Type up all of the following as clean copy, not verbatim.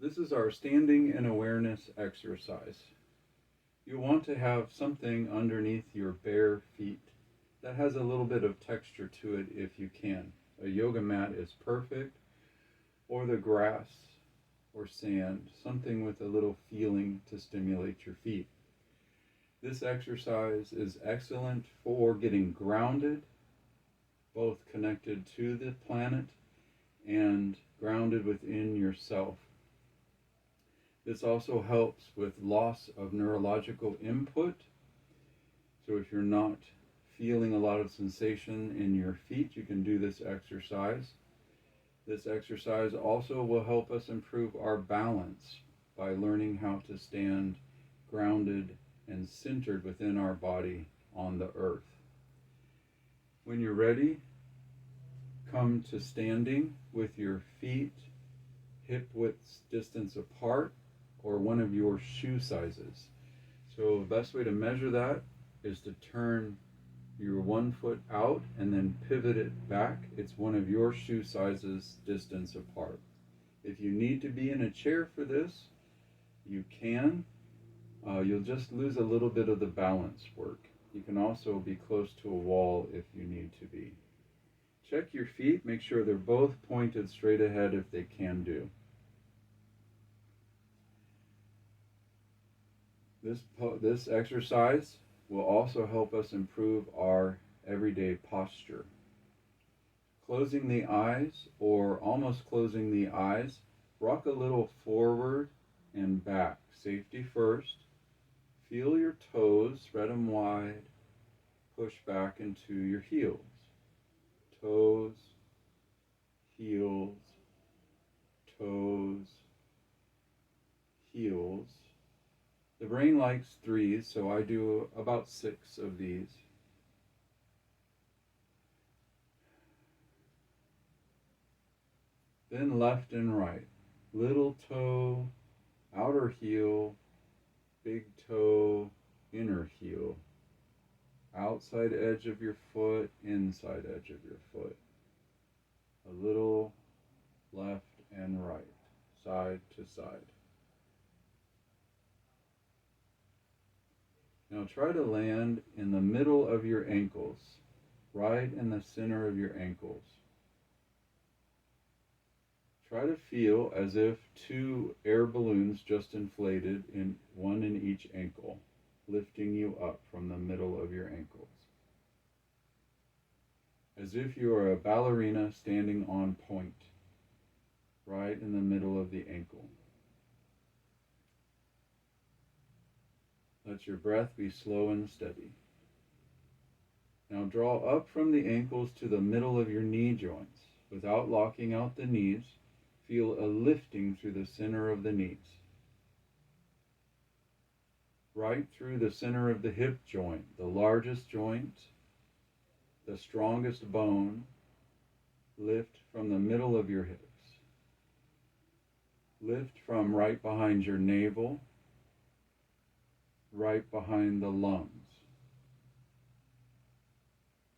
This is our standing and awareness exercise. You want to have something underneath your bare feet that has a little bit of texture to it if you can. A yoga mat is perfect, or the grass or sand, something with a little feeling to stimulate your feet. This exercise is excellent for getting grounded, both connected to the planet and grounded within yourself. This also helps with loss of neurological input. So if you're not feeling a lot of sensation in your feet, you can do this exercise. This exercise also will help us improve our balance by learning how to stand grounded and centered within our body on the earth. When you're ready, come to standing with your feet hip width distance apart, or one of your shoe sizes. So the best way to measure that is to turn your one foot out and then pivot it back. It's one of your shoe sizes distance apart. If you need to be in a chair for this, you can. You'll just lose a little bit of the balance work. You can also be close to a wall if you need to be. Check your feet, make sure they're both pointed straight ahead if they can do. This exercise will also help us improve our everyday posture. Closing the eyes, or almost closing the eyes, rock a little forward and back. Safety first. Feel your toes, spread them wide. Push back into your heels. Toes, heels, toes, heels. The brain likes 3s, so I do about 6 of these. Then left and right. Little toe, outer heel, big toe, inner heel. Outside edge of your foot, inside edge of your foot. A little left and right, side to side. Now try to land in the middle of your ankles, right in the center of your ankles. Try to feel as if 2 air balloons just inflated, one in each ankle, lifting you up from the middle of your ankles. As if you are a ballerina standing on point, right in the middle of the ankle. Let your breath be slow and steady. Now draw up from the ankles to the middle of your knee joints. Without locking out the knees, feel a lifting through the center of the knees. Right through the center of the hip joint, the largest joint, the strongest bone. Lift from the middle of your hips. Lift from right behind your navel, right behind the lungs.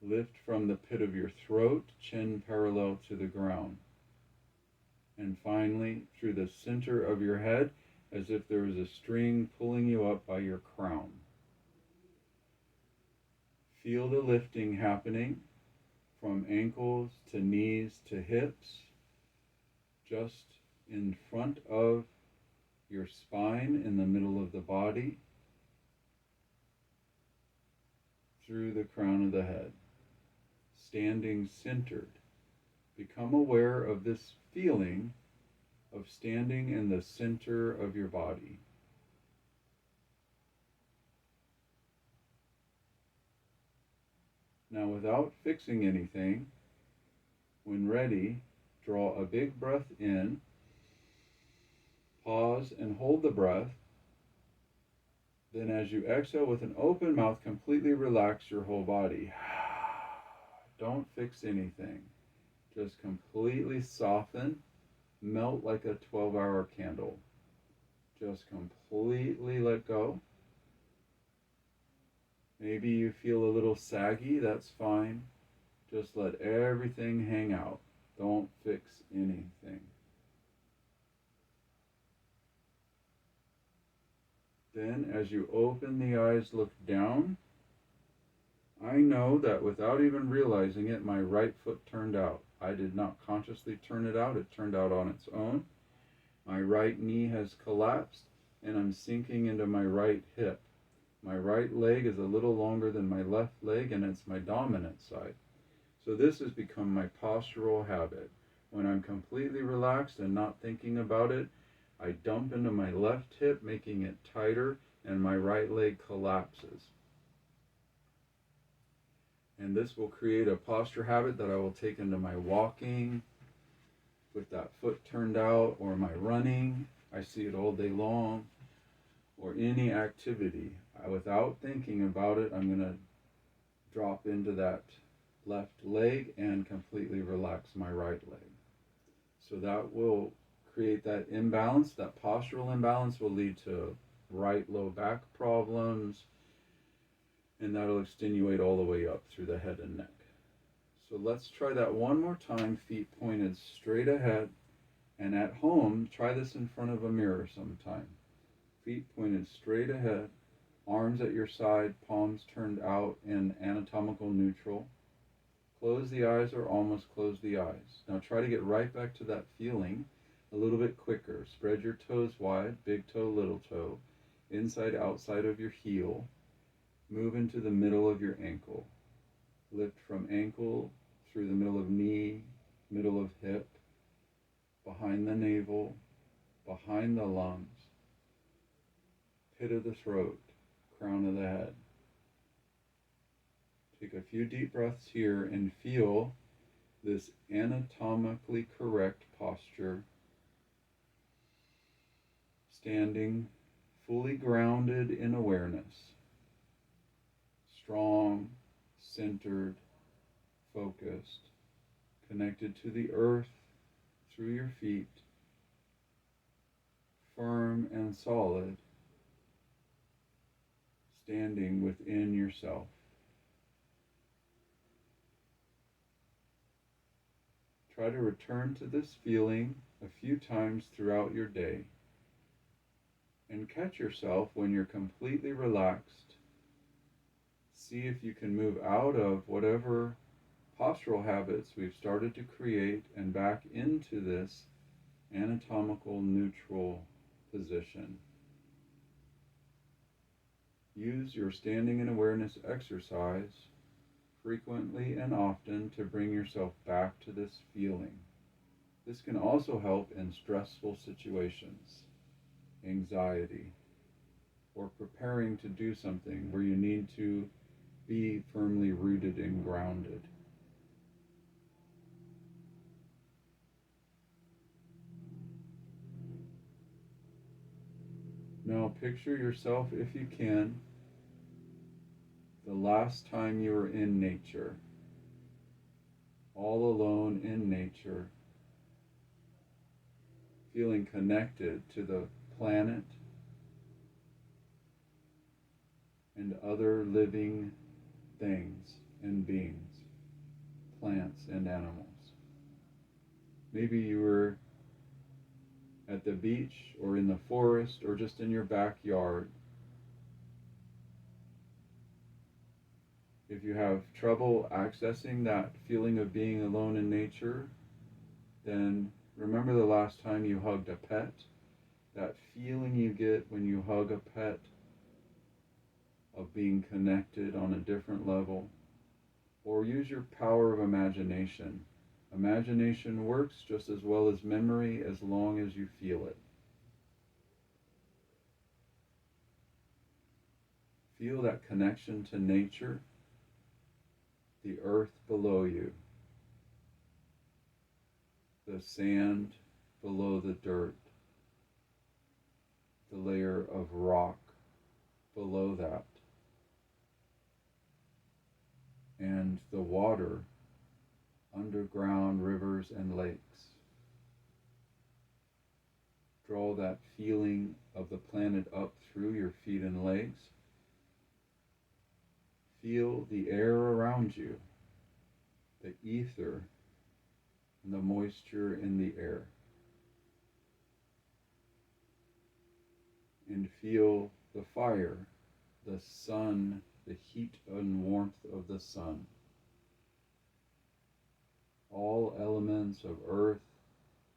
Lift from the pit of your throat, chin parallel to the ground. And finally, through the center of your head, as if there was a string pulling you up by your crown. Feel the lifting happening from ankles to knees to hips, just in front of your spine, in the middle of the body, through the crown of the head. Standing centered. Become aware of this feeling of standing in the center of your body. Now, without fixing anything, when ready, draw a big breath in, pause and hold the breath. Then as you exhale with an open mouth, completely relax your whole body. Don't fix anything. Just completely soften, melt like a 12-hour candle. Just completely let go. Maybe you feel a little saggy, that's fine. Just let everything hang out. Don't fix anything. Then, as you open the eyes, look down. I know that without even realizing it, my right foot turned out. I did not consciously turn it out. It turned out on its own. My right knee has collapsed, and I'm sinking into my right hip. My right leg is a little longer than my left leg, and it's my dominant side. So this has become my postural habit. When I'm completely relaxed and not thinking about it, I dump into my left hip, making it tighter, and my right leg collapses. And this will create a posture habit that I will take into my walking with that foot turned out, or my running. I see it all day long, or any activity. Without thinking about it, I'm going to drop into that left leg and completely relax my right leg. So that will create that imbalance. That postural imbalance will lead to right low back problems, and that'll extenuate all the way up through the head and neck. So let's try that one more time, feet pointed straight ahead. And at home, try this in front of a mirror sometime. Feet pointed straight ahead, arms at your side, palms turned out in anatomical neutral. Close the eyes or almost close the eyes. Now try to get right back to that feeling a little bit quicker. Spread your toes wide, big toe, little toe, inside, outside of your heel. Move into the middle of your ankle. Lift from ankle through the middle of knee, middle of hip, behind the navel, behind the lungs, pit of the throat, crown of the head. Take a few deep breaths here and feel this anatomically correct posture, standing fully grounded in awareness, strong, centered, focused, connected to the earth through your feet, firm and solid, standing within yourself. Try to return to this feeling a few times throughout your day, and catch yourself when you're completely relaxed. See if you can move out of whatever postural habits we've started to create and back into this anatomical neutral position. Use your standing in awareness exercise frequently and often to bring yourself back to this feeling. This can also help in stressful situations, anxiety, or preparing to do something where you need to be firmly rooted and grounded. Now picture yourself, if you can, the last time you were in nature, all alone in nature, feeling connected to the planet and other living things and beings, plants and animals. Maybe you were at the beach or in the forest or just in your backyard. If you have trouble accessing that feeling of being alone in nature, then remember the last time you hugged a pet, that feeling you get when you hug a pet of being connected on a different level. Or use your power of imagination. Imagination works just as well as memory as long as you feel it. Feel that connection to nature, the earth below you, the sand below the dirt, the layer of rock below that, and the water, underground rivers and lakes. Draw that feeling of the planet up through your feet and legs. Feel the air around you, the ether and the moisture in the air. And feel the fire, the sun, the heat and warmth of the sun, all elements of earth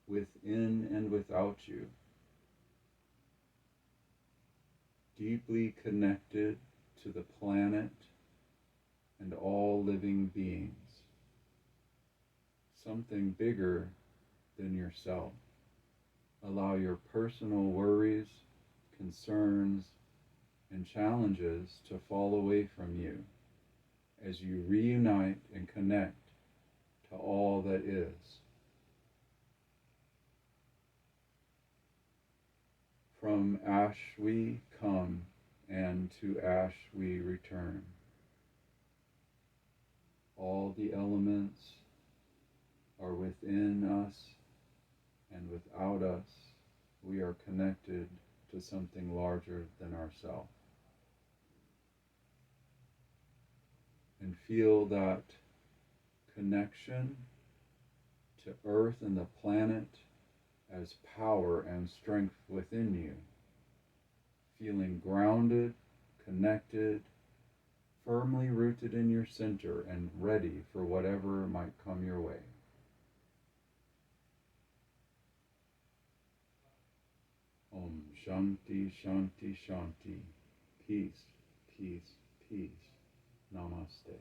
within and without you, deeply connected to the planet and all living beings, something bigger than yourself. Allow your personal worries, concerns, and challenges to fall away from you as you reunite and connect to all that is. From ash we come, and to ash we return. All the elements are within us, and without us, we are connected to something larger than ourselves. And feel that connection to Earth and the planet as power and strength within you, feeling grounded, connected, firmly rooted in your center and ready for whatever might come your way. Om Shanti Shanti Shanti. Peace, peace, peace. Namaste.